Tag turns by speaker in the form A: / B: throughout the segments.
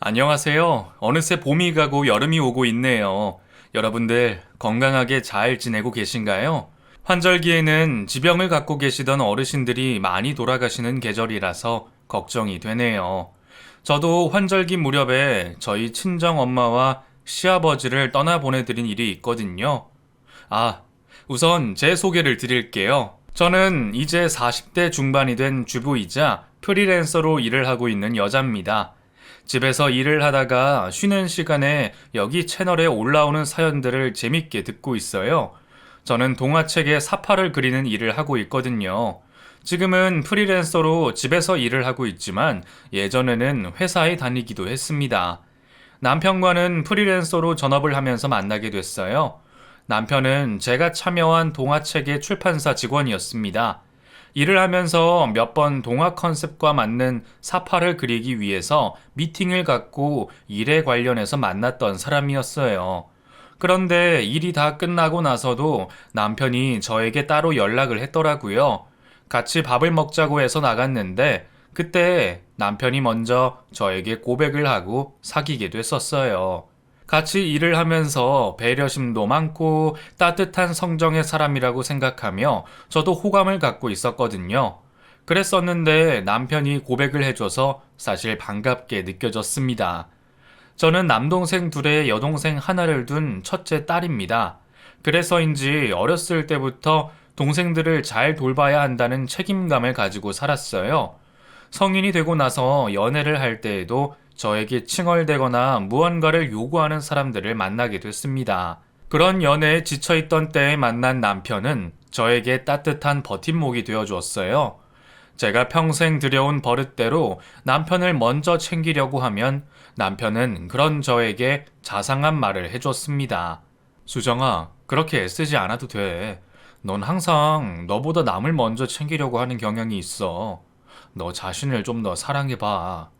A: 안녕하세요. 어느새 봄이 가고 여름이 오고 있네요. 여러분들 건강하게 잘 지내고 계신가요? 환절기에는 지병을 갖고 계시던 어르신들이 많이 돌아가시는 계절이라서 걱정이 되네요. 저도 환절기 무렵에 저희 친정 엄마와 시아버지를 떠나보내드린 일이 있거든요. 우선 제 소개를 드릴게요. 저는 이제 40대 중반이 된 주부이자 프리랜서로 일을 하고 있는 여자입니다. 집에서 일을 하다가 쉬는 시간에 여기 채널에 올라오는 사연들을 재밌게 듣고 있어요. 저는 동화책에 사파를 그리는 일을 하고 있거든요. 지금은 프리랜서로 집에서 일을 하고 있지만 예전에는 회사에 다니기도 했습니다. 남편과는 프리랜서로 전업을 하면서 만나게 됐어요. 남편은 제가 참여한 동화책의 출판사 직원이었습니다. 일을 하면서 몇 번 동화 컨셉과 맞는 사파를 그리기 위해서 미팅을 갖고 일에 관련해서 만났던 사람이었어요. 그런데 일이 다 끝나고 나서도 남편이 저에게 따로 연락을 했더라고요. 같이 밥을 먹자고 해서 나갔는데 그때 남편이 먼저 저에게 고백을 하고 사귀게 됐었어요. 같이 일을 하면서 배려심도 많고 따뜻한 성정의 사람이라고 생각하며 저도 호감을 갖고 있었거든요. 그랬었는데 남편이 고백을 해줘서 사실 반갑게 느껴졌습니다. 저는 남동생 둘에 여동생 하나를 둔 첫째 딸입니다. 그래서인지 어렸을 때부터 동생들을 잘 돌봐야 한다는 책임감을 가지고 살았어요. 성인이 되고 나서 연애를 할 때에도 저에게 칭얼대거나 무언가를 요구하는 사람들을 만나게 됐습니다. 그런 연애에 지쳐있던 때에 만난 남편은 저에게 따뜻한 버팀목이 되어 주었어요. 제가 평생 들여온 버릇대로 남편을 먼저 챙기려고 하면 남편은 그런 저에게 자상한 말을 해줬습니다. 수정아, 그렇게 애쓰지 않아도 돼. 넌 항상 너보다 남을 먼저 챙기려고 하는 경향이 있어. 너 자신을 좀 더 사랑해봐.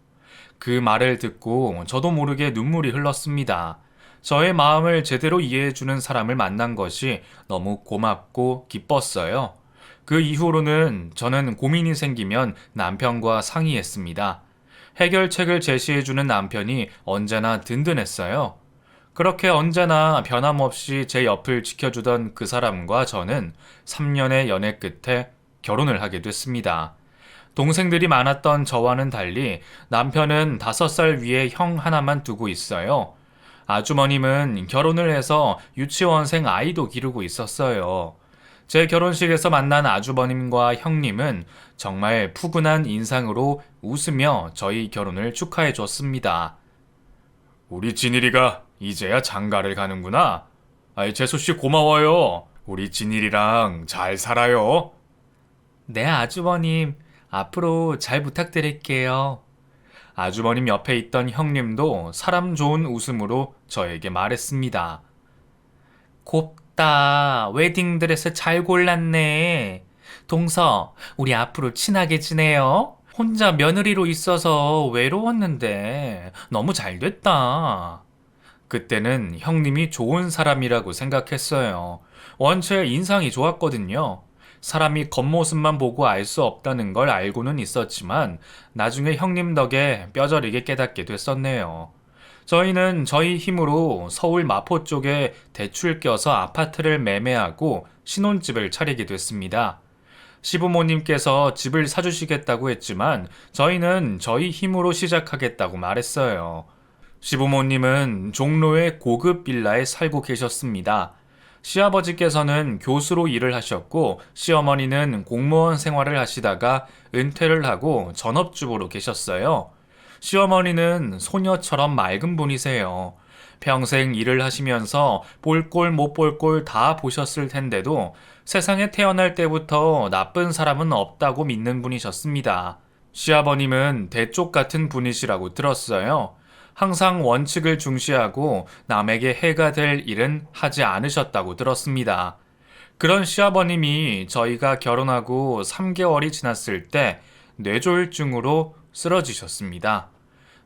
A: 그 말을 듣고 저도 모르게 눈물이 흘렀습니다. 저의 마음을 제대로 이해해주는 사람을 만난 것이 너무 고맙고 기뻤어요. 그 이후로는 저는 고민이 생기면 남편과 상의했습니다. 해결책을 제시해주는 남편이 언제나 든든했어요. 그렇게 언제나 변함없이 제 옆을 지켜주던 그 사람과 저는 3년의 연애 끝에 결혼을 하게 됐습니다. 동생들이 많았던 저와는 달리 남편은 5살 위에 형 하나만 두고 있어요. 아주머님은 결혼을 해서 유치원생 아이도 기르고 있었어요. 제 결혼식에서 만난 아주버님과 형님은 정말 푸근한 인상으로 웃으며 저희 결혼을 축하해 줬습니다. 우리 진일이가 이제야 장가를 가는구나. 재수씨 고마워요. 우리 진일이랑 잘 살아요. 네, 아주버님. 앞으로 잘 부탁드릴게요. 아주버님 옆에 있던 형님도 사람 좋은 웃음으로 저에게 말했습니다. 곱다. 웨딩드레스 잘 골랐네. 동서, 우리 앞으로 친하게 지내요. 혼자 며느리로 있어서 외로웠는데 너무 잘 됐다. 그때는 형님이 좋은 사람이라고 생각했어요. 원체 인상이 좋았거든요. 사람이 겉모습만 보고 알 수 없다는 걸 알고는 있었지만 나중에 형님 덕에 뼈저리게 깨닫게 됐었네요. 저희는 저희 힘으로 서울 마포 쪽에 대출 껴서 아파트를 매매하고 신혼집을 차리게 됐습니다. 시부모님께서 집을 사주시겠다고 했지만 저희는 저희 힘으로 시작하겠다고 말했어요. 시부모님은 종로의 고급 빌라에 살고 계셨습니다. 시아버지께서는 교수로 일을 하셨고 시어머니는 공무원 생활을 하시다가 은퇴를 하고 전업주부로 계셨어요. 시어머니는 소녀처럼 맑은 분이세요. 평생 일을 하시면서 볼 꼴 못 볼 꼴 다 보셨을 텐데도 세상에 태어날 때부터 나쁜 사람은 없다고 믿는 분이셨습니다. 시아버님은 대쪽 같은 분이시라고 들었어요. 항상 원칙을 중시하고 남에게 해가 될 일은 하지 않으셨다고 들었습니다. 그런 시아버님이 저희가 결혼하고 3개월이 지났을 때 뇌졸중으로 쓰러지셨습니다.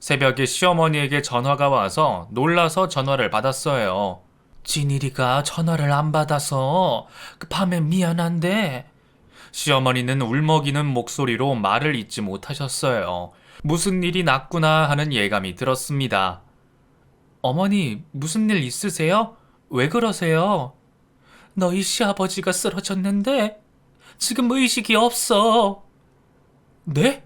A: 새벽에 시어머니에게 전화가 와서 놀라서 전화를 받았어요. 진일이가 전화를 안 받아서 밤에 미안한데. 시어머니는 울먹이는 목소리로 말을 잇지 못하셨어요. 무슨 일이 났구나 하는 예감이 들었습니다. 어머니, 무슨 일 있으세요? 왜 그러세요? 너희 시아버지가 쓰러졌는데 지금 의식이 없어. 네?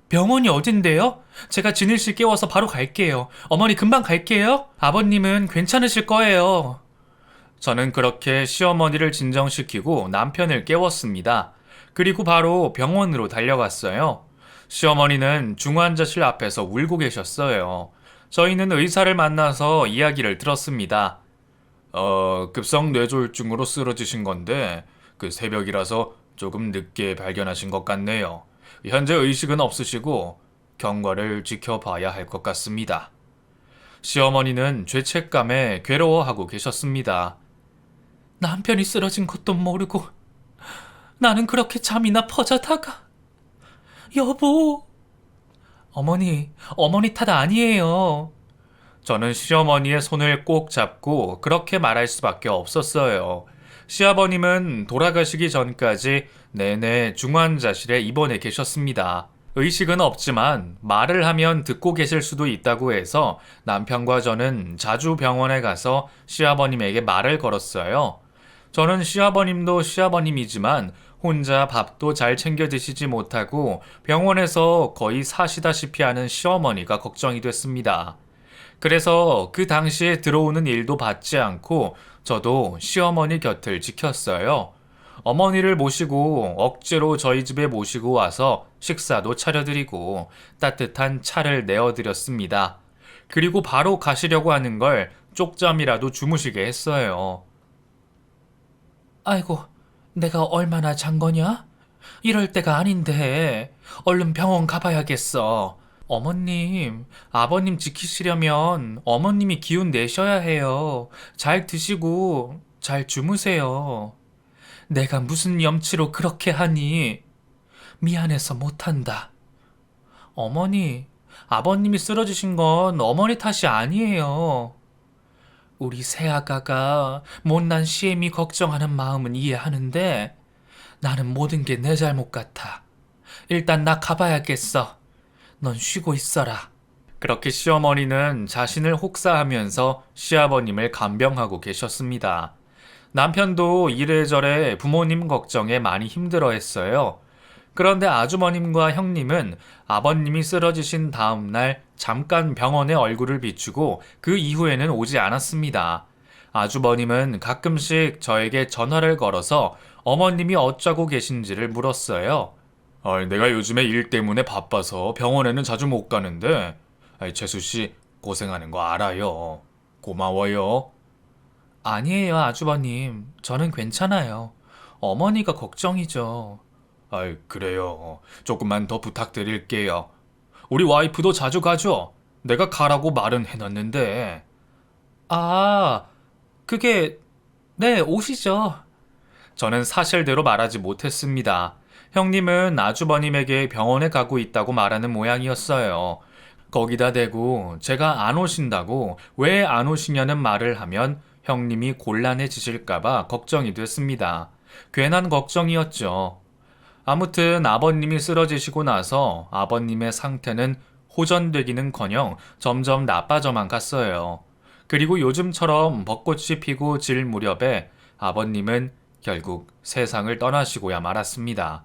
A: 병원이 어딘데요? 제가 진일씨 깨워서 바로 갈게요. 어머니 금방 갈게요. 아버님은 괜찮으실 거예요. 저는 그렇게 시어머니를 진정시키고 남편을 깨웠습니다. 그리고 바로 병원으로 달려갔어요. 시어머니는 중환자실 앞에서 울고 계셨어요. 저희는 의사를 만나서 이야기를 들었습니다. 급성 뇌졸중으로 쓰러지신 건데 그 새벽이라서 조금 늦게 발견하신 것 같네요. 현재 의식은 없으시고 경과를 지켜봐야 할 것 같습니다. 시어머니는 죄책감에 괴로워하고 계셨습니다. 남편이 쓰러진 것도 모르고 나는 그렇게 잠이나 퍼자다가. 여보. 어머니 탓 아니에요. 저는 시어머니의 손을 꼭 잡고 그렇게 말할 수밖에 없었어요. 시아버님은 돌아가시기 전까지 내내 중환자실에 입원해 계셨습니다. 의식은 없지만 말을 하면 듣고 계실 수도 있다고 해서 남편과 저는 자주 병원에 가서 시아버님에게 말을 걸었어요. 저는 시아버님도 시아버님이지만 혼자 밥도 잘 챙겨 드시지 못하고 병원에서 거의 사시다시피 하는 시어머니가 걱정이 됐습니다. 그래서 그 당시에 들어오는 일도 받지 않고 저도 시어머니 곁을 지켰어요. 어머니를 모시고 억지로 저희 집에 모시고 와서 식사도 차려드리고 따뜻한 차를 내어드렸습니다. 그리고 바로 가시려고 하는 걸 쪽잠이라도 주무시게 했어요. 아이고, 내가 얼마나 잔 거냐? 이럴 때가 아닌데 얼른 병원 가봐야겠어. 어머님, 아버님 지키시려면 어머님이 기운 내셔야 해요. 잘 드시고 잘 주무세요. 내가 무슨 염치로 그렇게 하니? 미안해서 못한다. 어머니, 아버님이 쓰러지신 건 어머니 탓이 아니에요. 우리 새아가가 못난 시애미 걱정하는 마음은 이해하는데 나는 모든 게 내 잘못 같아. 일단 나 가봐야겠어. 넌 쉬고 있어라. 그렇게 시어머니는 자신을 혹사하면서 시아버님을 간병하고 계셨습니다. 남편도 이래저래 부모님 걱정에 많이 힘들어했어요. 그런데 아주머님과 형님은 아버님이 쓰러지신 다음 날 잠깐 병원에 얼굴을 비추고 그 이후에는 오지 않았습니다. 아주버님은 가끔씩 저에게 전화를 걸어서 어머님이 어쩌고 계신지를 물었어요. 내가 요즘에 일 때문에 바빠서 병원에는 자주 못 가는데 재수씨 고생하는 거 알아요. 고마워요. 아니에요, 아주버님. 저는 괜찮아요. 어머니가 걱정이죠. 그래요. 조금만 더 부탁드릴게요. 우리 와이프도 자주 가죠? 내가 가라고 말은 해놨는데. 아, 네, 오시죠. 저는 사실대로 말하지 못했습니다. 형님은 아주버님에게 병원에 가고 있다고 말하는 모양이었어요. 거기다 대고 제가 안 오신다고 왜 안 오시냐는 말을 하면 형님이 곤란해지실까봐 걱정이 됐습니다. 괜한 걱정이었죠. 아무튼 아버님이 쓰러지시고 나서 아버님의 상태는 호전되기는커녕 점점 나빠져만 갔어요. 그리고 요즘처럼 벚꽃이 피고 질 무렵에 아버님은 결국 세상을 떠나시고야 말았습니다.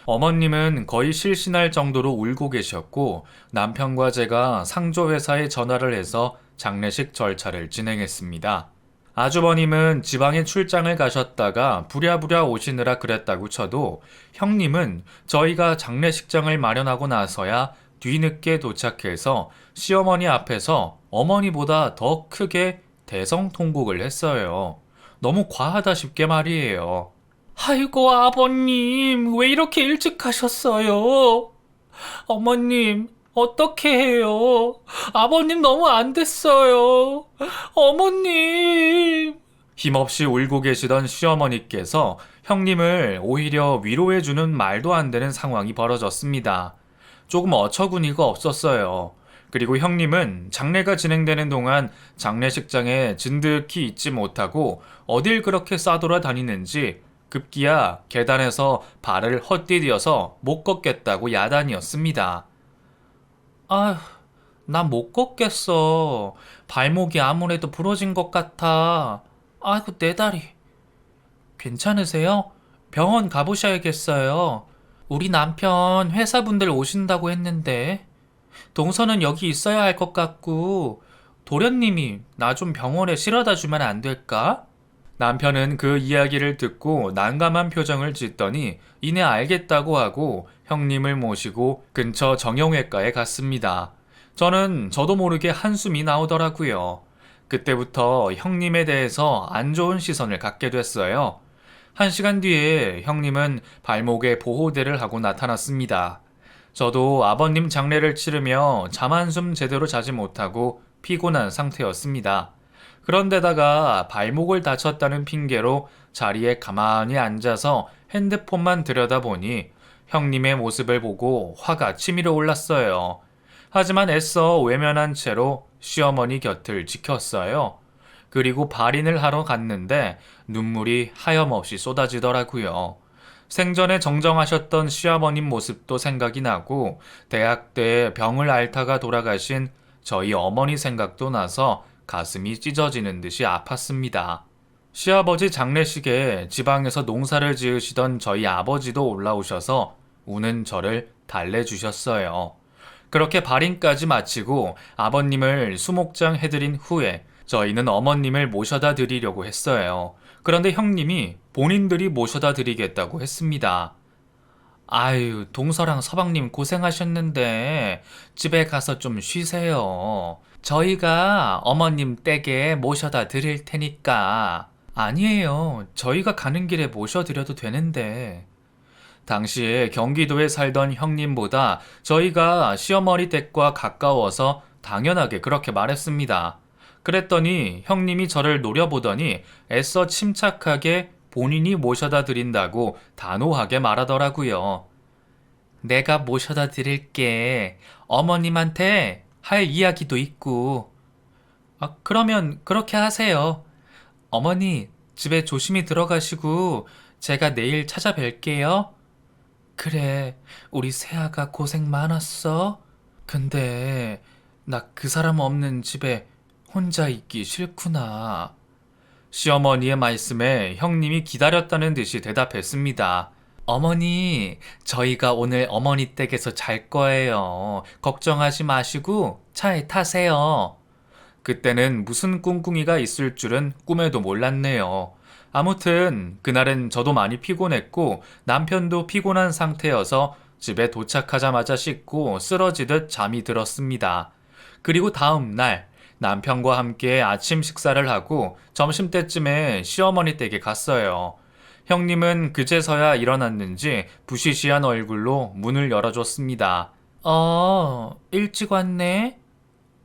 A: 어머님은 거의 실신할 정도로 울고 계셨고 남편과 제가 상조회사에 전화를 해서 장례식 절차를 진행했습니다. 아주버님은 지방에 출장을 가셨다가 부랴부랴 오시느라 그랬다고 쳐도 형님은 저희가 장례식장을 마련하고 나서야 뒤늦게 도착해서 시어머니 앞에서 어머니보다 더 크게 대성통곡을 했어요. 너무 과하다 싶게 말이에요. 아이고, 아버님, 왜 이렇게 일찍 가셨어요? 어머님, 어떻게 해요? 아버님 너무 안 됐어요. 어머님. 힘없이 울고 계시던 시어머니께서 형님을 오히려 위로해주는 말도 안 되는 상황이 벌어졌습니다. 조금 어처구니가 없었어요. 그리고 형님은 장례가 진행되는 동안 장례식장에 진득히 있지 못하고 어딜 그렇게 싸돌아다니는지 급기야 계단에서 발을 헛디뎌서 못 걷겠다고 야단이었습니다. 아휴, 나 못 걷겠어. 발목이 아무래도 부러진 것 같아. 아이고, 내 다리. 괜찮으세요? 병원 가보셔야겠어요. 우리 남편 회사분들 오신다고 했는데. 동서는 여기 있어야 할 것 같고, 도련님이 나 좀 병원에 실어다 주면 안 될까? 남편은 그 이야기를 듣고 난감한 표정을 짓더니 이내 알겠다고 하고 형님을 모시고 근처 정형외과에 갔습니다. 저도 모르게 한숨이 나오더라고요. 그때부터 형님에 대해서 안 좋은 시선을 갖게 됐어요. 1시간 뒤에 형님은 발목에 보호대를 하고 나타났습니다. 저도 아버님 장례를 치르며 잠 한숨 제대로 자지 못하고 피곤한 상태였습니다. 그런데다가 발목을 다쳤다는 핑계로 자리에 가만히 앉아서 핸드폰만 들여다보니 형님의 모습을 보고 화가 치밀어 올랐어요. 하지만 애써 외면한 채로 시어머니 곁을 지켰어요. 그리고 발인을 하러 갔는데 눈물이 하염없이 쏟아지더라고요. 생전에 정정하셨던 시아버님 모습도 생각이 나고 대학 때 병을 앓다가 돌아가신 저희 어머니 생각도 나서 가슴이 찢어지는 듯이 아팠습니다. 시아버지 장례식에 지방에서 농사를 지으시던 저희 아버지도 올라오셔서 우는 저를 달래주셨어요. 그렇게 발인까지 마치고 아버님을 수목장 해드린 후에 저희는 어머님을 모셔다 드리려고 했어요. 그런데 형님이 본인들이 모셔다 드리겠다고 했습니다. 아유, 동서랑 서방님 고생하셨는데 집에 가서 좀 쉬세요. 저희가 어머님 댁에 모셔다 드릴 테니까. 아니에요. 저희가 가는 길에 모셔드려도 되는데. 당시에 경기도에 살던 형님보다 저희가 시어머니 댁과 가까워서 당연하게 그렇게 말했습니다. 그랬더니 형님이 저를 노려보더니 애써 침착하게 본인이 모셔다 드린다고 단호하게 말하더라고요. 내가 모셔다 드릴게. 어머님한테 할 이야기도 있고. 그러면 그렇게 하세요. 어머니, 집에 조심히 들어가시고 제가 내일 찾아뵐게요. 그래, 우리 새아가 고생 많았어. 근데 나 그 사람 없는 집에 혼자 있기 싫구나. 시어머니의 말씀에 형님이 기다렸다는 듯이 대답했습니다. 어머니, 저희가 오늘 어머니 댁에서 잘 거예요. 걱정하지 마시고 차에 타세요. 그때는 무슨 꿍꿍이가 있을 줄은 꿈에도 몰랐네요. 아무튼 그날은 저도 많이 피곤했고 남편도 피곤한 상태여서 집에 도착하자마자 씻고 쓰러지듯 잠이 들었습니다. 그리고 다음 날 남편과 함께 아침 식사를 하고 점심때쯤에 시어머니 댁에 갔어요. 형님은 그제서야 일어났는지 부시시한 얼굴로 문을 열어줬습니다. 일찍 왔네?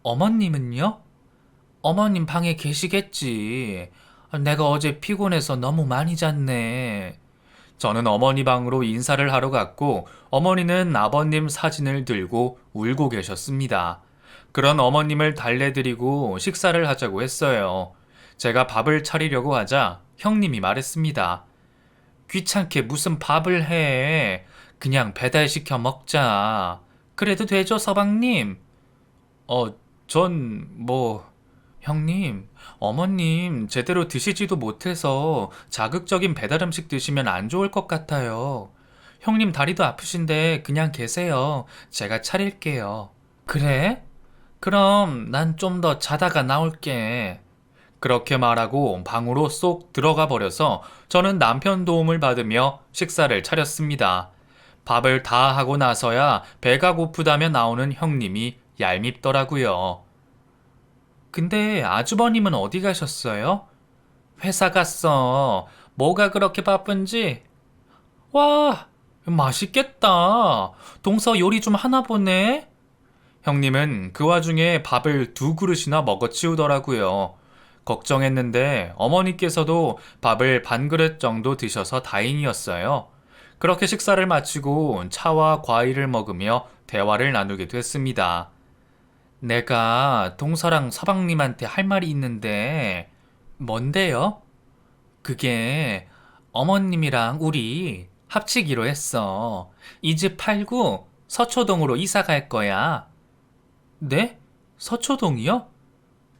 A: 어머님은요? 어머님 방에 계시겠지. 내가 어제 피곤해서 너무 많이 잤네. 저는 어머니 방으로 인사를 하러 갔고 어머니는 아버님 사진을 들고 울고 계셨습니다. 그런 어머님을 달래드리고 식사를 하자고 했어요. 제가 밥을 차리려고 하자 형님이 말했습니다. 귀찮게 무슨 밥을 해. 그냥 배달시켜 먹자. 그래도 되죠, 서방님? 전 형님, 어머님 제대로 드시지도 못해서 자극적인 배달 음식 드시면 안 좋을 것 같아요. 형님 다리도 아프신데 그냥 계세요. 제가 차릴게요. 그래? 그럼 난 좀 더 자다가 나올게. 그렇게 말하고 방으로 쏙 들어가 버려서 저는 남편 도움을 받으며 식사를 차렸습니다. 밥을 다 하고 나서야 배가 고프다며 나오는 형님이 얄밉더라고요. 근데 아주버님은 어디 가셨어요? 회사 갔어. 뭐가 그렇게 바쁜지? 와, 맛있겠다. 동서 요리 좀 하나 보네. 형님은 그 와중에 밥을 2그릇이나 먹어치우더라고요. 걱정했는데 어머니께서도 밥을 반 그릇 정도 드셔서 다행이었어요. 그렇게 식사를 마치고 차와 과일을 먹으며 대화를 나누게 됐습니다. 내가 동서랑 서방님한테 할 말이 있는데, 뭔데요? 그게 어머님이랑 우리 합치기로 했어. 이 집 팔고 서초동으로 이사 갈 거야. 네? 서초동이요?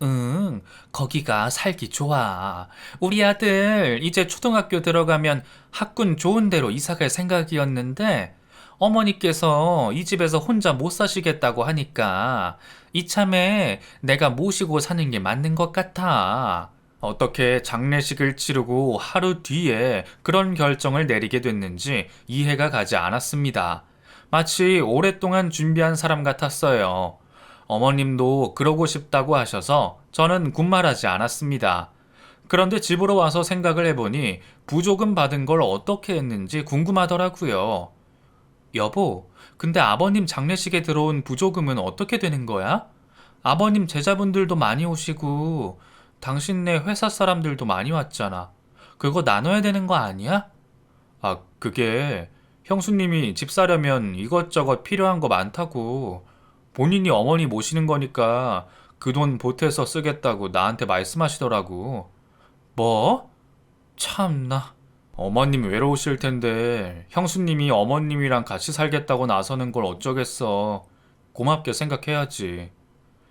A: 응, 거기가 살기 좋아. 우리 아들 이제 초등학교 들어가면 학군 좋은 데로 이사 갈 생각이었는데 어머니께서 이 집에서 혼자 못 사시겠다고 하니까 이참에 내가 모시고 사는 게 맞는 것 같아. 어떻게 장례식을 치르고 하루 뒤에 그런 결정을 내리게 됐는지 이해가 가지 않았습니다. 마치 오랫동안 준비한 사람 같았어요. 어머님도 그러고 싶다고 하셔서 저는 군말하지 않았습니다. 그런데 집으로 와서 생각을 해보니 부조금 받은 걸 어떻게 했는지 궁금하더라고요. 여보, 근데 아버님 장례식에 들어온 부조금은 어떻게 되는 거야? 아버님 제자분들도 많이 오시고 당신네 회사 사람들도 많이 왔잖아. 그거 나눠야 되는 거 아니야? 아, 그게 형수님이 집 사려면 이것저것 필요한 거 많다고. 본인이 어머니 모시는 거니까 그 돈 보태서 쓰겠다고 나한테 말씀하시더라고. 뭐? 참나. 어머님 외로우실 텐데 형수님이 어머님이랑 같이 살겠다고 나서는 걸 어쩌겠어. 고맙게 생각해야지.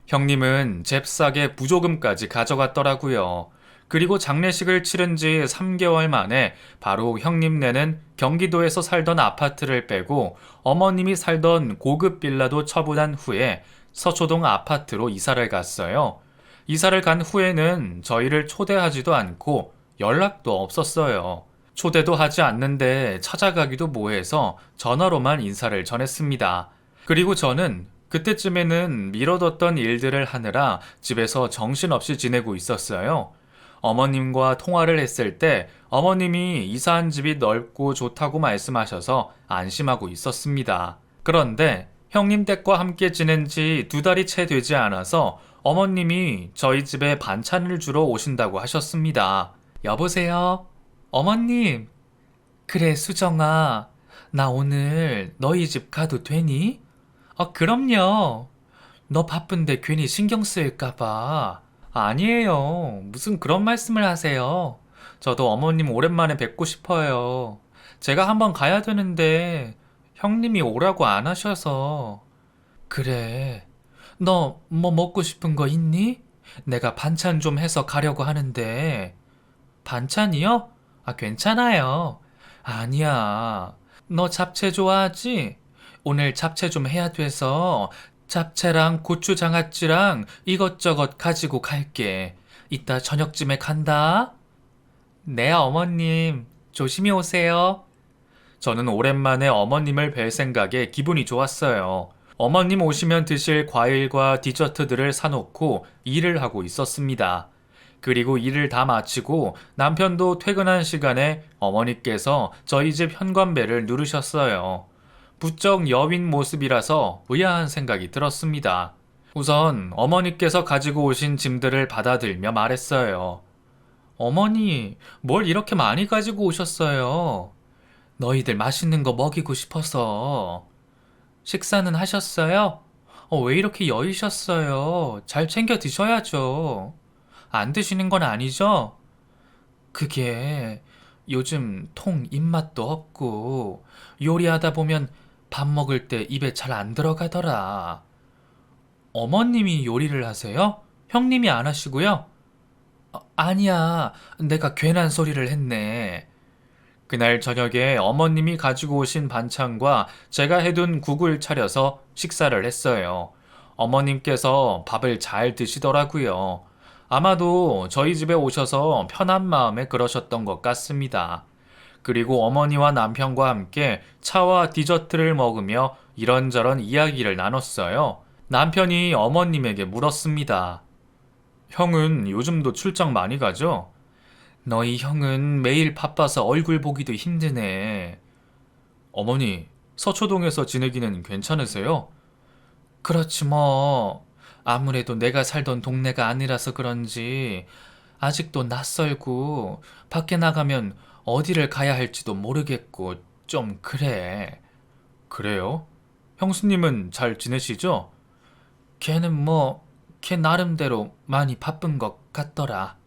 A: 형님은 잽싸게 부조금까지 가져갔더라고요. 그리고 장례식을 치른 지 3개월 만에 바로 형님네는 경기도에서 살던 아파트를 빼고 어머님이 살던 고급 빌라도 처분한 후에 서초동 아파트로 이사를 갔어요. 이사를 간 후에는 저희를 초대하지도 않고 연락도 없었어요. 초대도 하지 않는데 찾아가기도 뭐해서 전화로만 인사를 전했습니다. 그리고 저는 그때쯤에는 미뤄뒀던 일들을 하느라 집에서 정신없이 지내고 있었어요. 어머님과 통화를 했을 때 어머님이 이사한 집이 넓고 좋다고 말씀하셔서 안심하고 있었습니다. 그런데 형님 댁과 함께 지낸 지 2달이 채 되지 않아서 어머님이 저희 집에 반찬을 주러 오신다고 하셨습니다. 여보세요? 어머님? 그래, 수정아. 나 오늘 너희 집 가도 되니? 그럼요. 너 바쁜데 괜히 신경 쓰일까봐. 아니에요. 무슨 그런 말씀을 하세요. 저도 어머님 오랜만에 뵙고 싶어요. 제가 한번 가야 되는데 형님이 오라고 안 하셔서. 그래. 너 뭐 먹고 싶은 거 있니? 내가 반찬 좀 해서 가려고 하는데. 반찬이요? 괜찮아요. 아니야. 너 잡채 좋아하지? 오늘 잡채 좀 해야 돼서 잡채랑 고추장아찌랑 이것저것 가지고 갈게. 이따 저녁쯤에 간다. 네, 어머님. 조심히 오세요. 저는 오랜만에 어머님을 뵐 생각에 기분이 좋았어요. 어머님 오시면 드실 과일과 디저트들을 사놓고 일을 하고 있었습니다. 그리고 일을 다 마치고 남편도 퇴근한 시간에 어머니께서 저희 집 현관벨을 누르셨어요. 부쩍 여윈 모습이라서 의아한 생각이 들었습니다. 우선 어머니께서 가지고 오신 짐들을 받아들며 말했어요. 어머니, 뭘 이렇게 많이 가지고 오셨어요? 너희들 맛있는 거 먹이고 싶어서. 식사는 하셨어요? 왜 이렇게 여유셨어요? 잘 챙겨 드셔야죠. 안 드시는 건 아니죠? 그게 요즘 통 입맛도 없고 요리하다 보면 밥 먹을 때 입에 잘 안 들어가더라. 어머님이 요리를 하세요? 형님이 안 하시고요? 아니야. 내가 괜한 소리를 했네. 그날 저녁에 어머님이 가지고 오신 반찬과 제가 해둔 국을 차려서 식사를 했어요. 어머님께서 밥을 잘 드시더라고요. 아마도 저희 집에 오셔서 편한 마음에 그러셨던 것 같습니다. 그리고 어머니와 남편과 함께 차와 디저트를 먹으며 이런저런 이야기를 나눴어요. 남편이 어머님에게 물었습니다. 형은 요즘도 출장 많이 가죠? 너희 형은 매일 바빠서 얼굴 보기도 힘드네. 어머니, 서초동에서 지내기는 괜찮으세요? 그렇지 뭐. 아무래도 내가 살던 동네가 아니라서 그런지 아직도 낯설고 밖에 나가면 어디를 가야 할지도 모르겠고 좀 그래. 그래요? 형수님은 잘 지내시죠? 걔는 뭐, 걔 나름대로 많이 바쁜 것 같더라.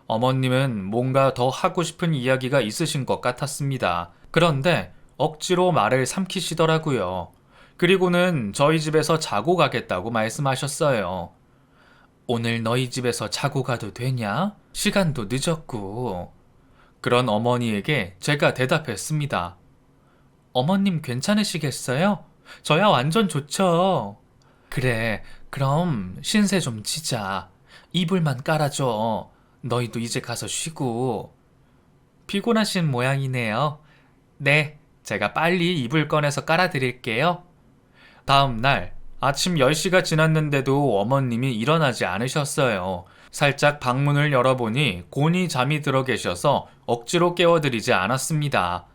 A: 어머님은 뭔가 더 하고 싶은 이야기가 있으신 것 같았습니다. 그런데 억지로 말을 삼키시더라고요. 그리고는 저희 집에서 자고 가겠다고 말씀하셨어요. 오늘 너희 집에서 자고 가도 되냐? 시간도 늦었고. 그런 어머니에게 제가 대답했습니다. 어머님 괜찮으시겠어요? 저야 완전 좋죠. 그래, 그럼 신세 좀 지자. 이불만 깔아줘. 너희도 이제 가서 쉬고. 피곤하신 모양이네요. 네, 제가 빨리 이불 꺼내서 깔아드릴게요. 다음 날 아침 10시가 지났는데도 어머님이 일어나지 않으셨어요. 살짝 방문을 열어보니 곤히 잠이 들어 계셔서 억지로 깨워드리지 않았습니다.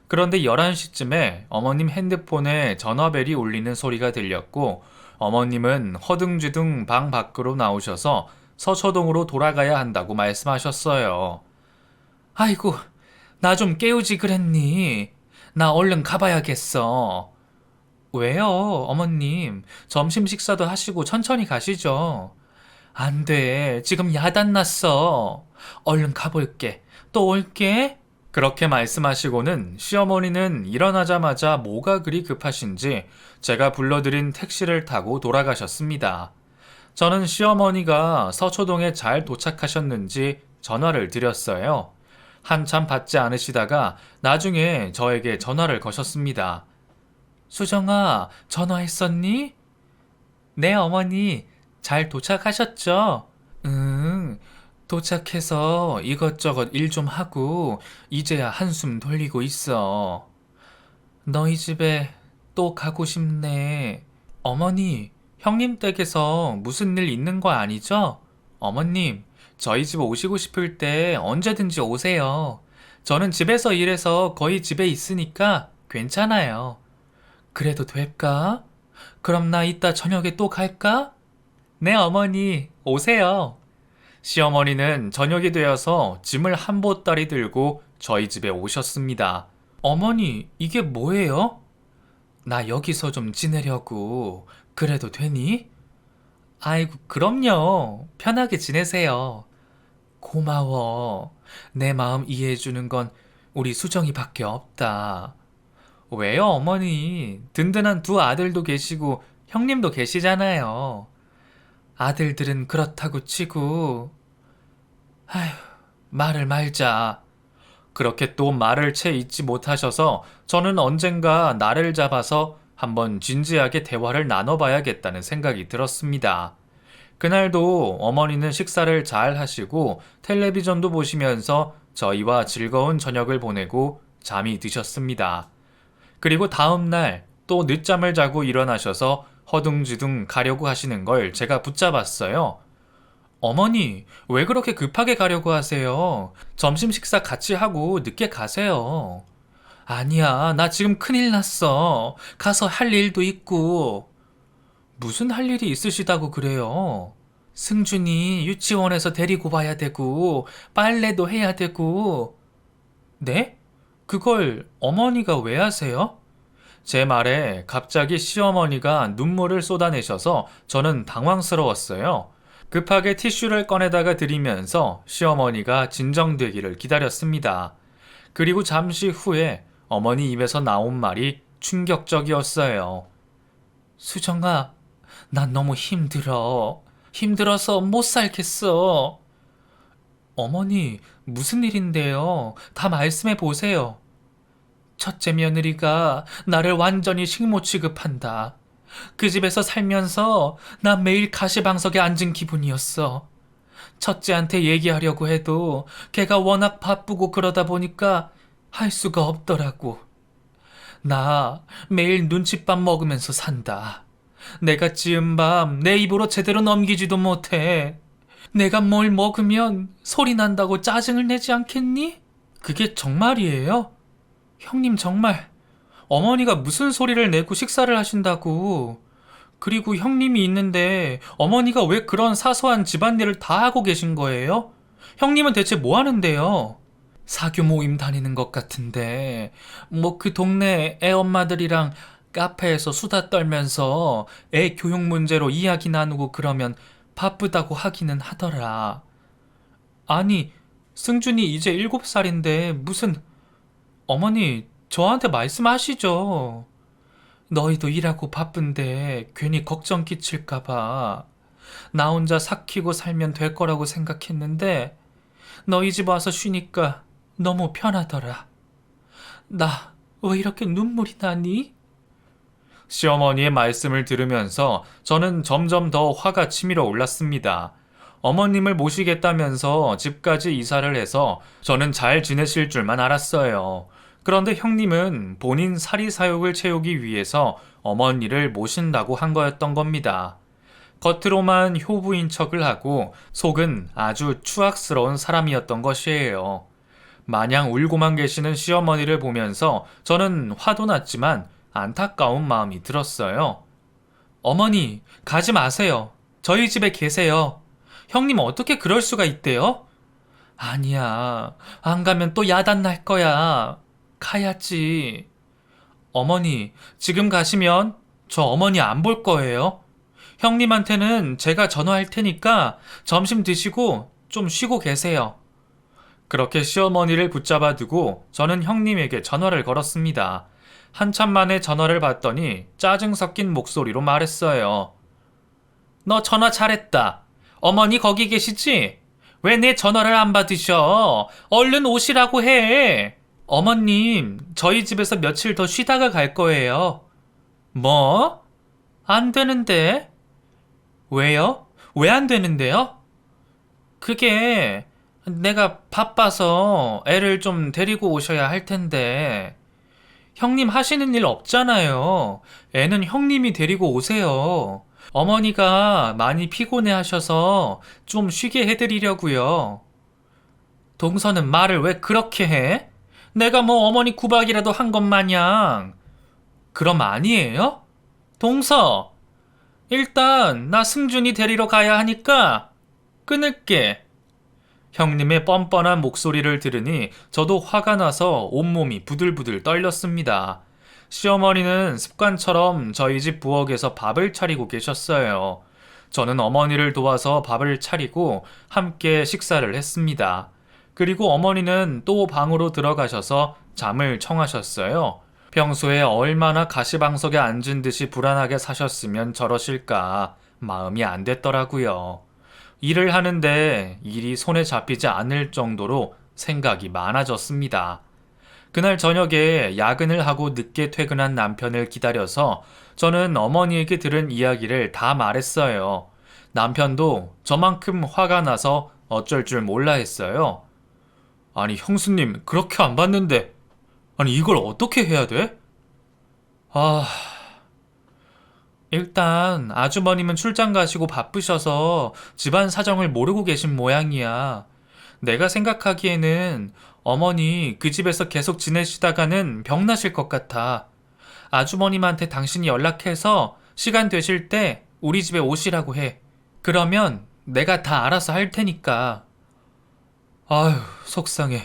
A: 그런데 11시쯤에 어머님 핸드폰에 전화벨이 울리는 소리가 들렸고 어머님은 허둥지둥 방 밖으로 나오셔서 서초동으로 돌아가야 한다고 말씀하셨어요. 아이고, 나 좀 깨우지 그랬니? 나 얼른 가봐야겠어. 왜요, 어머님? 점심 식사도 하시고 천천히 가시죠. 안 돼. 지금 야단 났어. 얼른 가볼게. 또 올게. 그렇게 말씀하시고는 시어머니는 일어나자마자 뭐가 그리 급하신지 제가 불러드린 택시를 타고 돌아가셨습니다. 저는 시어머니가 서초동에 잘 도착하셨는지 전화를 드렸어요. 한참 받지 않으시다가 나중에 저에게 전화를 거셨습니다. 수정아, 전화했었니? 네, 어머니. 잘 도착하셨죠? 응, 도착해서 이것저것 일 좀 하고 이제야 한숨 돌리고 있어. 너희 집에 또 가고 싶네. 어머니, 형님 댁에서 무슨 일 있는 거 아니죠? 어머님, 저희 집 오시고 싶을 때 언제든지 오세요. 저는 집에서 일해서 거의 집에 있으니까 괜찮아요. 그래도 될까? 그럼 나 이따 저녁에 또 갈까? 네, 어머니, 오세요. 시어머니는 저녁이 되어서 짐을 한 보따리 들고 저희 집에 오셨습니다. 어머니, 이게 뭐예요? 나 여기서 좀 지내려고. 그래도 되니? 아이고, 그럼요. 편하게 지내세요. 고마워. 내 마음 이해해주는 건 우리 수정이밖에 없다. 왜요, 어머니? 든든한 두 아들도 계시고 형님도 계시잖아요. 아들들은 그렇다고 치고. 아휴, 말을 말자. 그렇게 또 말을 채 잊지 못하셔서 저는 언젠가 날을 잡아서 한번 진지하게 대화를 나눠봐야겠다는 생각이 들었습니다. 그날도 어머니는 식사를 잘 하시고 텔레비전도 보시면서 저희와 즐거운 저녁을 보내고 잠이 드셨습니다. 그리고 다음날 또 늦잠을 자고 일어나셔서 허둥지둥 가려고 하시는 걸 제가 붙잡았어요. 어머니, 왜 그렇게 급하게 가려고 하세요? 점심 식사 같이 하고 늦게 가세요. 아니야, 나 지금 큰일 났어. 가서 할 일도 있고. 무슨 할 일이 있으시다고 그래요? 승준이 유치원에서 데리고 와야 되고, 빨래도 해야 되고. 네? 그걸 어머니가 왜 하세요? 제 말에 갑자기 시어머니가 눈물을 쏟아내셔서 저는 당황스러웠어요. 급하게 티슈를 꺼내다가 드리면서 시어머니가 진정되기를 기다렸습니다. 그리고 잠시 후에 어머니 입에서 나온 말이 충격적이었어요. 수정아, 난 너무 힘들어. 힘들어서 못 살겠어. 어머니, 무슨 일인데요? 다 말씀해 보세요. 첫째 며느리가 나를 완전히 식모 취급한다. 그 집에서 살면서 나 매일 가시방석에 앉은 기분이었어. 첫째한테 얘기하려고 해도 걔가 워낙 바쁘고 그러다 보니까 할 수가 없더라고. 나 매일 눈칫밥 먹으면서 산다. 내가 지은 밥 내 입으로 제대로 넘기지도 못해. 내가 뭘 먹으면 소리 난다고 짜증을 내지 않겠니? 그게 정말이에요? 형님 정말 어머니가 무슨 소리를 내고 식사를 하신다고. 그리고 형님이 있는데 어머니가 왜 그런 사소한 집안일을 다 하고 계신 거예요? 형님은 대체 뭐 하는데요? 사교 모임 다니는 것 같은데 뭐 그 동네 애 엄마들이랑 카페에서 수다 떨면서 애 교육 문제로 이야기 나누고 그러면 바쁘다고 하기는 하더라. 아니, 승준이 이제 7살인데 무슨... 어머니, 저한테 말씀하시죠. 너희도 일하고 바쁜데 괜히 걱정 끼칠까봐 나 혼자 삭히고 살면 될 거라고 생각했는데 너희 집 와서 쉬니까 너무 편하더라. 나 왜 이렇게 눈물이 나니? 시어머니의 말씀을 들으면서 저는 점점 더 화가 치밀어 올랐습니다. 어머님을 모시겠다면서 집까지 이사를 해서 저는 잘 지내실 줄만 알았어요. 그런데 형님은 본인 사리사욕을 채우기 위해서 어머니를 모신다고 한 거였던 겁니다. 겉으로만 효부인 척을 하고 속은 아주 추악스러운 사람이었던 것이에요. 마냥 울고만 계시는 시어머니를 보면서 저는 화도 났지만 안타까운 마음이 들었어요. 어머니, 가지 마세요. 저희 집에 계세요. 형님 어떻게 그럴 수가 있대요? 아니야. 안 가면 또 야단 날 거야. 가야지. 어머니, 지금 가시면 저 어머니 안 볼 거예요. 형님한테는 제가 전화할 테니까 점심 드시고 좀 쉬고 계세요. 그렇게 시어머니를 붙잡아 두고 저는 형님에게 전화를 걸었습니다. 한참 만에 전화를 받더니 짜증 섞인 목소리로 말했어요. 너 전화 잘했다. 어머니 거기 계시지? 왜 내 전화를 안 받으셔? 얼른 오시라고 해. 어머님, 저희 집에서 며칠 더 쉬다가 갈 거예요. 뭐? 안 되는데? 왜요? 왜 안 되는데요? 그게 내가 바빠서 애를 좀 데리고 오셔야 할 텐데. 형님 하시는 일 없잖아요. 애는 형님이 데리고 오세요. 어머니가 많이 피곤해 하셔서 좀 쉬게 해드리려고요. 동서는 말을 왜 그렇게 해? 내가 뭐 어머니 구박이라도 한 것 마냥. 그럼 아니에요? 동서, 일단 나 승준이 데리러 가야 하니까 끊을게. 형님의 뻔뻔한 목소리를 들으니 저도 화가 나서 온몸이 부들부들 떨렸습니다. 시어머니는 습관처럼 저희 집 부엌에서 밥을 차리고 계셨어요. 저는 어머니를 도와서 밥을 차리고 함께 식사를 했습니다. 그리고 어머니는 또 방으로 들어가셔서 잠을 청하셨어요. 평소에 얼마나 가시방석에 앉은 듯이 불안하게 사셨으면 저러실까 마음이 안 됐더라고요. 일을 하는데 일이 손에 잡히지 않을 정도로 생각이 많아졌습니다. 그날 저녁에 야근을 하고 늦게 퇴근한 남편을 기다려서 저는 어머니에게 들은 이야기를 다 말했어요. 남편도 저만큼 화가 나서 어쩔 줄 몰라 했어요. 아니, 형수님, 그렇게 안 봤는데. 아니, 이걸 어떻게 해야 돼? 아, 일단 아주버님은 출장 가시고 바쁘셔서 집안 사정을 모르고 계신 모양이야. 내가 생각하기에는 어머니 그 집에서 계속 지내시다가는 병나실 것 같아. 아주버님한테 당신이 연락해서 시간 되실 때 우리 집에 오시라고 해. 그러면 내가 다 알아서 할 테니까. 아휴, 속상해.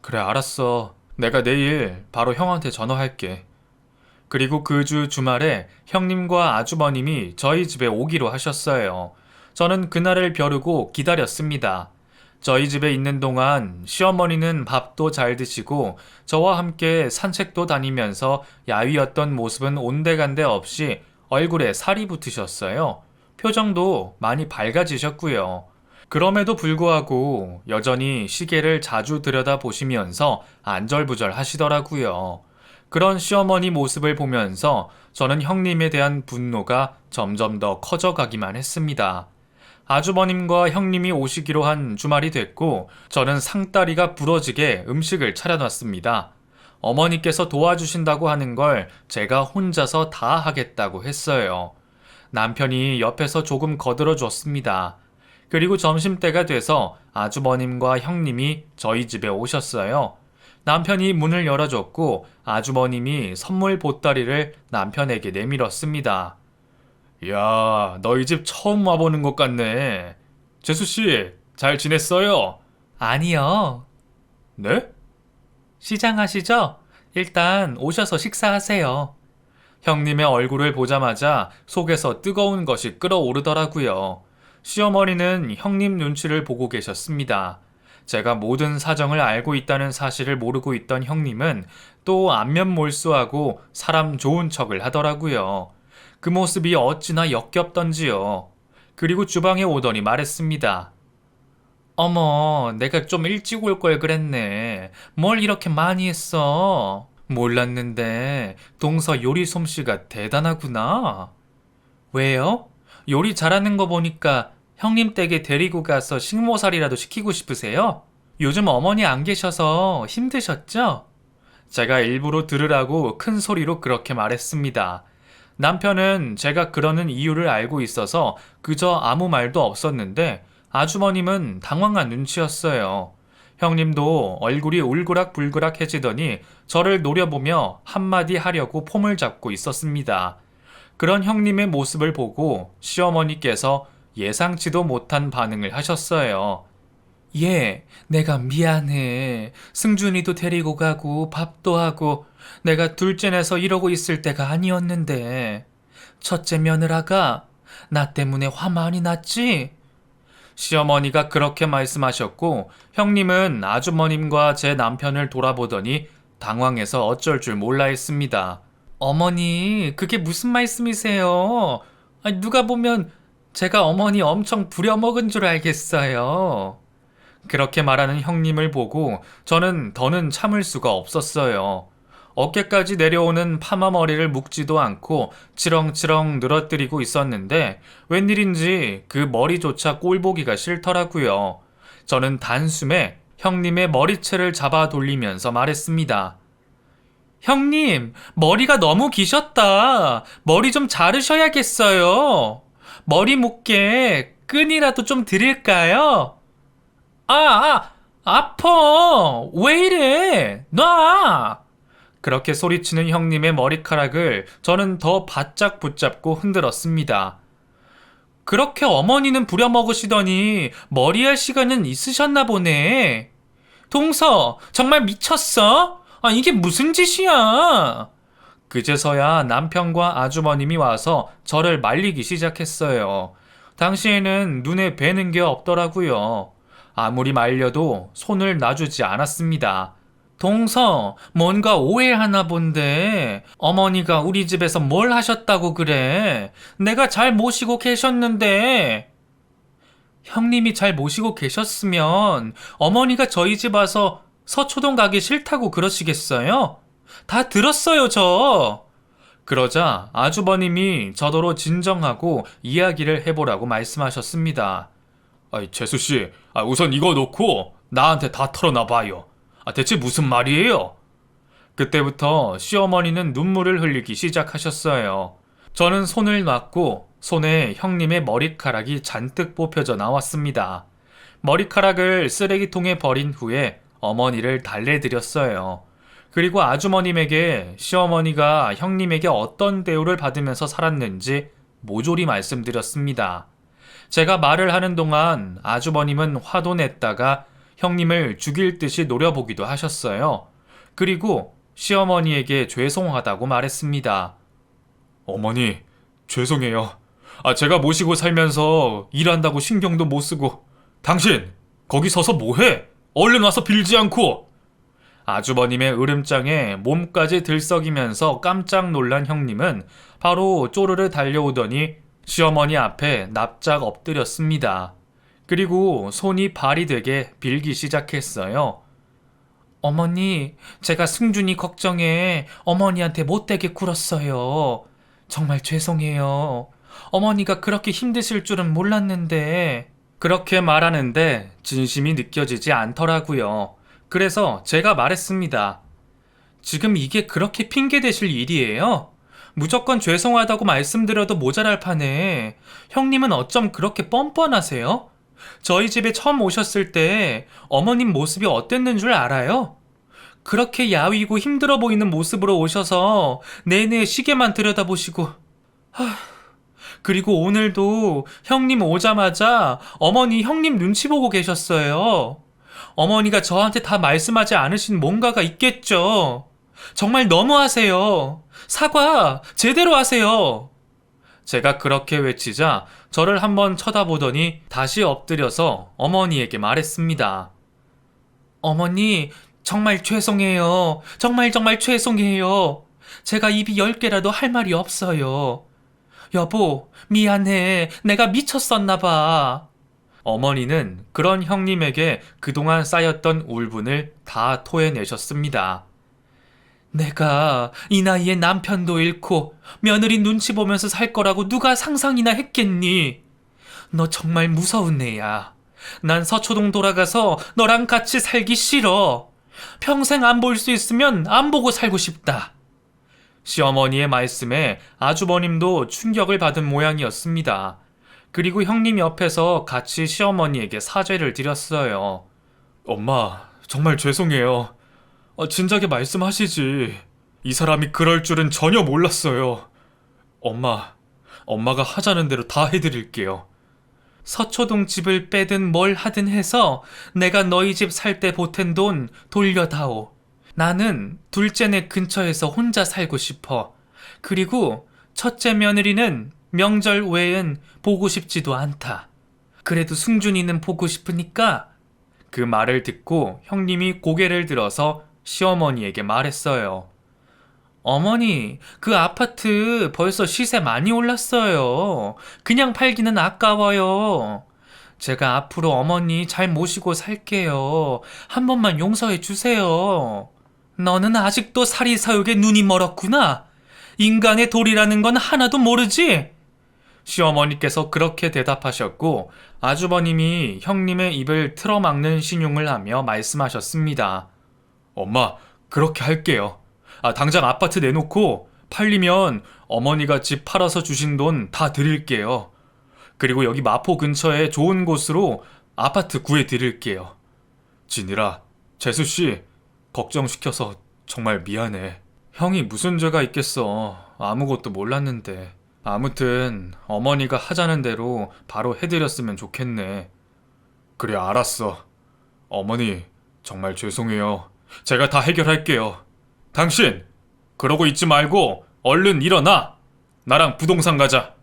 A: 그래, 알았어. 내가 내일 바로 형한테 전화할게. 그리고 그 주 주말에 형님과 아주버님이 저희 집에 오기로 하셨어요. 저는 그날을 벼르고 기다렸습니다. 저희 집에 있는 동안 시어머니는 밥도 잘 드시고 저와 함께 산책도 다니면서 야위었던 모습은 온데간데 없이 얼굴에 살이 붙으셨어요. 표정도 많이 밝아지셨고요. 그럼에도 불구하고 여전히 시계를 자주 들여다보시면서 안절부절 하시더라고요. 그런 시어머니 모습을 보면서 저는 형님에 대한 분노가 점점 더 커져가기만 했습니다. 아주버님과 형님이 오시기로 한 주말이 됐고 저는 상다리가 부러지게 음식을 차려놨습니다. 어머니께서 도와주신다고 하는 걸 제가 혼자서 다 하겠다고 했어요. 남편이 옆에서 조금 거들어 줬습니다. 그리고 점심때가 돼서 아주버님과 형님이 저희 집에 오셨어요. 남편이 문을 열어줬고 아주버님이 선물 보따리를 남편에게 내밀었습니다. 야, 너희 집 처음 와보는 것 같네. 재수씨, 잘 지냈어요? 아니요. 네? 시장하시죠? 일단 오셔서 식사하세요. 형님의 얼굴을 보자마자 속에서 뜨거운 것이 끓어오르더라고요. 시어머니는 형님 눈치를 보고 계셨습니다. 제가 모든 사정을 알고 있다는 사실을 모르고 있던 형님은 또 안면몰수하고 사람 좋은 척을 하더라고요. 그 모습이 어찌나 역겹던지요. 그리고 주방에 오더니 말했습니다. 어머, 내가 좀 일찍 올 걸 그랬네. 뭘 이렇게 많이 했어? 몰랐는데 동서 요리 솜씨가 대단하구나. 왜요? 요리 잘하는 거 보니까 형님 댁에 데리고 가서 식모살이라도 시키고 싶으세요? 요즘 어머니 안 계셔서 힘드셨죠? 제가 일부러 들으라고 큰 소리로 그렇게 말했습니다. 남편은 제가 그러는 이유를 알고 있어서 그저 아무 말도 없었는데 아주머님은 당황한 눈치였어요. 형님도 얼굴이 울그락불그락해지더니 저를 노려보며 한마디 하려고 폼을 잡고 있었습니다. 그런 형님의 모습을 보고 시어머니께서 예상치도 못한 반응을 하셨어요. 예, 내가 미안해. 승준이도 데리고 가고 밥도 하고 내가 둘째내서 이러고 있을 때가 아니었는데. 첫째 며느라가 나 때문에 화 많이 났지? 시어머니가 그렇게 말씀하셨고 형님은 아주머님과 제 남편을 돌아보더니 당황해서 어쩔 줄 몰라 했습니다. 어머니, 그게 무슨 말씀이세요? 아니, 누가 보면 제가 어머니 엄청 부려먹은 줄 알겠어요. 그렇게 말하는 형님을 보고 저는 더는 참을 수가 없었어요. 어깨까지 내려오는 파마 머리를 묶지도 않고 치렁치렁 늘어뜨리고 있었는데 웬일인지 그 머리조차 꼴보기가 싫더라고요. 저는 단숨에 형님의 머리채를 잡아 돌리면서 말했습니다. 형님, 머리가 너무 기셨다. 머리 좀 자르셔야겠어요. 머리 묶게 끈이라도 좀 드릴까요? 아파. 왜 이래? 놔! 그렇게 소리치는 형님의 머리카락을 저는 더 바짝 붙잡고 흔들었습니다. 그렇게 어머니는 부려먹으시더니 머리할 시간은 있으셨나 보네. 동서, 정말 미쳤어? 이게 무슨 짓이야? 그제서야 남편과 아주머님이 와서 저를 말리기 시작했어요. 당시에는 눈에 뵈는 게 없더라고요. 아무리 말려도 손을 놔주지 않았습니다. 동서, 뭔가 오해하나 본데 어머니가 우리 집에서 뭘 하셨다고 그래? 내가 잘 모시고 계셨는데. 형님이 잘 모시고 계셨으면 어머니가 저희 집 와서 서초동 가기 싫다고 그러시겠어요? 다 들었어요, 저. 그러자 아주버님이 저더러 진정하고 이야기를 해보라고 말씀하셨습니다. 재수씨, 우선 이거 놓고 나한테 다 털어놔봐요. 대체 무슨 말이에요? 그때부터 시어머니는 눈물을 흘리기 시작하셨어요. 저는 손을 놨고 손에 형님의 머리카락이 잔뜩 뽑혀져 나왔습니다. 머리카락을 쓰레기통에 버린 후에 어머니를 달래드렸어요. 그리고 아주머님에게 시어머니가 형님에게 어떤 대우를 받으면서 살았는지 모조리 말씀드렸습니다. 제가 말을 하는 동안 아주버님은 화도 냈다가 형님을 죽일 듯이 노려보기도 하셨어요. 그리고 시어머니에게 죄송하다고 말했습니다. 어머니, 죄송해요. 제가 모시고 살면서 일한다고 신경도 못 쓰고. 당신, 거기 서서 뭐해? 얼른 와서 빌지 않고. 아주버님의 으름장에 몸까지 들썩이면서 깜짝 놀란 형님은 바로 쪼르르 달려오더니 시어머니 앞에 납작 엎드렸습니다. 그리고 손이 발이 되게 빌기 시작했어요. 어머니, 제가 승준이 걱정해 어머니한테 못되게 굴었어요. 정말 죄송해요. 어머니가 그렇게 힘드실 줄은 몰랐는데. 그렇게 말하는데 진심이 느껴지지 않더라고요. 그래서 제가 말했습니다. 지금 이게 그렇게 핑계 대실 일이에요? 무조건 죄송하다고 말씀드려도 모자랄 판에 형님은 어쩜 그렇게 뻔뻔하세요? 저희 집에 처음 오셨을 때 어머님 모습이 어땠는 줄 알아요? 그렇게 야위고 힘들어 보이는 모습으로 오셔서 내내 시계만 들여다보시고. 그리고 오늘도 형님 오자마자 어머니 형님 눈치 보고 계셨어요. 어머니가 저한테 다 말씀하지 않으신 뭔가가 있겠죠. 정말 너무하세요. 사과 제대로 하세요. 제가 그렇게 외치자 저를 한번 쳐다보더니 다시 엎드려서 어머니에게 말했습니다. 어머니, 정말 죄송해요. 정말 죄송해요. 제가 입이 10개라도 할 말이 없어요. 여보, 미안해. 내가 미쳤었나 봐. 어머니는 그런 형님에게 그동안 쌓였던 울분을 다 토해내셨습니다. 내가 이 나이에 남편도 잃고 며느리 눈치 보면서 살 거라고 누가 상상이나 했겠니? 너 정말 무서운 애야. 난 서초동 돌아가서 너랑 같이 살기 싫어. 평생 안 볼 수 있으면 안 보고 살고 싶다. 시어머니의 말씀에 아주버님도 충격을 받은 모양이었습니다. 그리고 형님 옆에서 같이 시어머니에게 사죄를 드렸어요. 엄마, 정말 죄송해요. 진작에 말씀하시지. 이 사람이 그럴 줄은 전혀 몰랐어요. 엄마가 하자는 대로 다 해드릴게요. 서초동 집을 빼든 뭘 하든 해서 내가 너희 집 살 때 보탠 돈 돌려다오. 나는 둘째네 근처에서 혼자 살고 싶어. 그리고 첫째 며느리는 명절 외엔 보고 싶지도 않다. 그래도 승준이는 보고 싶으니까. 그 말을 듣고 형님이 고개를 들어서 시어머니에게 말했어요. 어머니, 그 아파트 벌써 시세 많이 올랐어요. 그냥 팔기는 아까워요. 제가 앞으로 어머니 잘 모시고 살게요. 한 번만 용서해 주세요. 너는 아직도 사리사욕에 눈이 멀었구나. 인간의 도리라는 건 하나도 모르지? 시어머니께서 그렇게 대답하셨고 아주버님이 형님의 입을 틀어막는 신용을 하며 말씀하셨습니다. 엄마, 그렇게 할게요. 당장 아파트 내놓고 팔리면 어머니가 집 팔아서 주신 돈 다 드릴게요. 그리고 여기 마포 근처에 좋은 곳으로 아파트 구해드릴게요. 진이라, 재수씨, 걱정시켜서 정말 미안해. 형이 무슨 죄가 있겠어. 아무것도 몰랐는데. 아무튼 어머니가 하자는 대로 바로 해드렸으면 좋겠네. 그래, 알았어. 어머니, 정말 죄송해요. 제가 다 해결할게요. 당신, 그러고 있지 말고 얼른 일어나. 나랑 부동산 가자.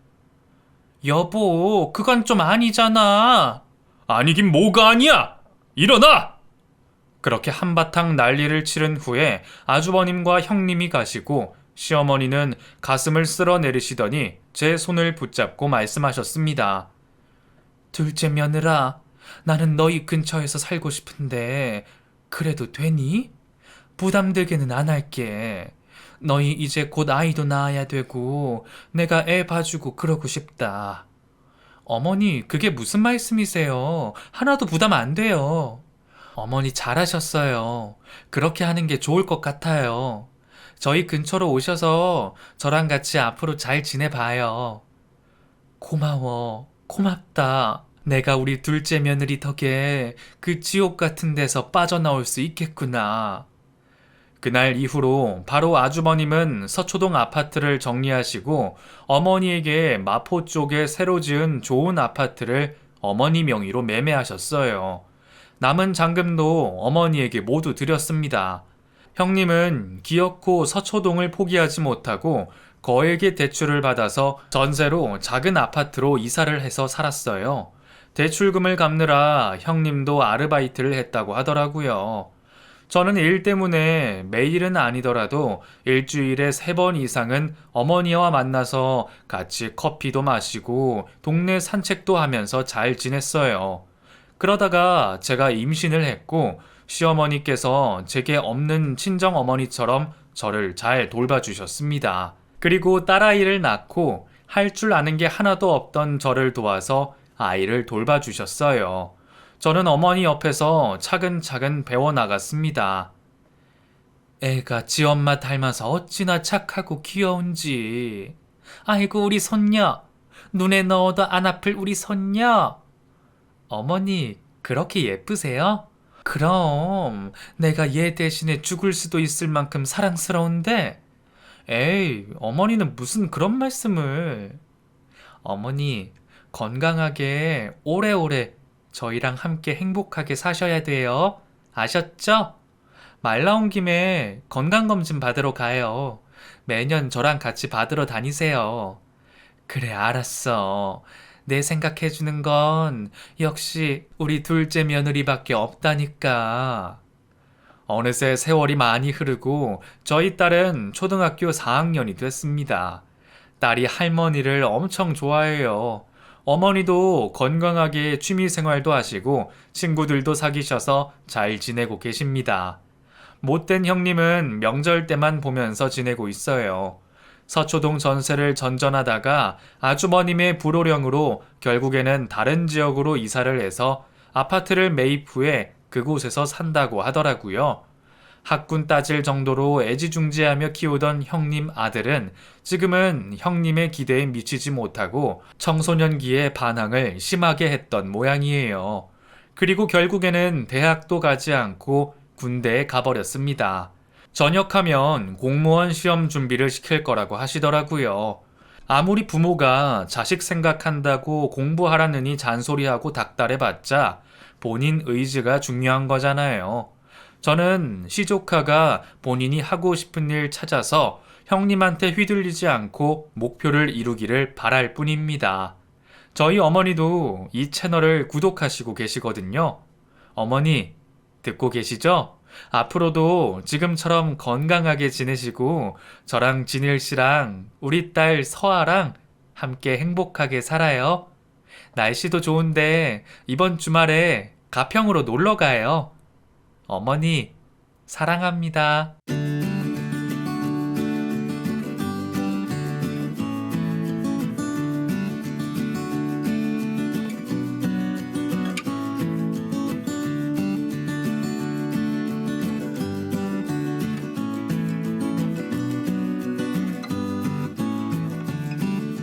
A: 여보, 그건 좀 아니잖아. 아니긴 뭐가 아니야. 일어나! 그렇게 한바탕 난리를 치른 후에 아주버님과 형님이 가시고 시어머니는 가슴을 쓸어내리시더니 제 손을 붙잡고 말씀하셨습니다. 둘째 며느라, 나는 너희 근처에서 살고 싶은데 그래도 되니? 부담되게는 안 할게. 너희 이제 곧 아이도 낳아야 되고 내가 애 봐주고 그러고 싶다. 어머니, 그게 무슨 말씀이세요? 하나도 부담 안 돼요. 어머니 잘하셨어요. 그렇게 하는 게 좋을 것 같아요. 저희 근처로 오셔서 저랑 같이 앞으로 잘 지내봐요. 고마워. 고맙다. 내가 우리 둘째 며느리 덕에 그 지옥 같은 데서 빠져나올 수 있겠구나. 그날 이후로 바로 아주버님은 서초동 아파트를 정리하시고 어머니에게 마포 쪽에 새로 지은 좋은 아파트를 어머니 명의로 매매하셨어요. 남은 잔금도 어머니에게 모두 드렸습니다. 형님은 기어코 서초동을 포기하지 못하고 거액의 대출을 받아서 전세로 작은 아파트로 이사를 해서 살았어요. 대출금을 갚느라 형님도 아르바이트를 했다고 하더라고요. 저는 일 때문에 매일은 아니더라도 일주일에 3번 이상은 어머니와 만나서 같이 커피도 마시고 동네 산책도 하면서 잘 지냈어요. 그러다가 제가 임신을 했고 시어머니께서 제게 없는 친정어머니처럼 저를 잘 돌봐주셨습니다. 그리고 딸아이를 낳고 할 줄 아는 게 하나도 없던 저를 도와서 아이를 돌봐주셨어요. 저는 어머니 옆에서 차근차근 배워나갔습니다. 애가 지 엄마 닮아서 어찌나 착하고 귀여운지. 아이고, 우리 손녀. 눈에 넣어도 안 아플 우리 손녀. 어머니, 그렇게 예쁘세요? 그럼 내가 얘 대신에 죽을 수도 있을 만큼 사랑스러운데. 에이, 어머니는 무슨 그런 말씀을. 어머니, 건강하게 오래오래 저희랑 함께 행복하게 사셔야 돼요. 아셨죠? 말 나온 김에 건강검진 받으러 가요. 매년 저랑 같이 받으러 다니세요. 그래, 알았어. 내 생각해주는 건 역시 우리 둘째 며느리밖에 없다니까. 어느새 세월이 많이 흐르고 저희 딸은 초등학교 4학년이 됐습니다. 딸이 할머니를 엄청 좋아해요. 어머니도 건강하게 취미 생활도 하시고 친구들도 사귀셔서 잘 지내고 계십니다. 못된 형님은 명절 때만 보면서 지내고 있어요. 서초동 전세를 전전하다가 아주버님의 불호령으로 결국에는 다른 지역으로 이사를 해서 아파트를 매입 후에 그곳에서 산다고 하더라고요. 학군 따질 정도로 애지중지하며 키우던 형님 아들은 지금은 형님의 기대에 미치지 못하고 청소년기에 반항을 심하게 했던 모양이에요. 그리고 결국에는 대학도 가지 않고 군대에 가버렸습니다. 전역하면 공무원 시험 준비를 시킬 거라고 하시더라고요. 아무리 부모가 자식 생각한다고 공부하라느니 잔소리하고 닥달해봤자 본인 의지가 중요한 거잖아요. 저는 시조카가 본인이 하고 싶은 일 찾아서 형님한테 휘둘리지 않고 목표를 이루기를 바랄 뿐입니다. 저희 어머니도 이 채널을 구독하시고 계시거든요. 어머니, 듣고 계시죠? 앞으로도 지금처럼 건강하게 지내시고 저랑 진일 씨랑 우리 딸 서아랑 함께 행복하게 살아요. 날씨도 좋은데 이번 주말에 가평으로 놀러 가요. 어머니, 사랑합니다.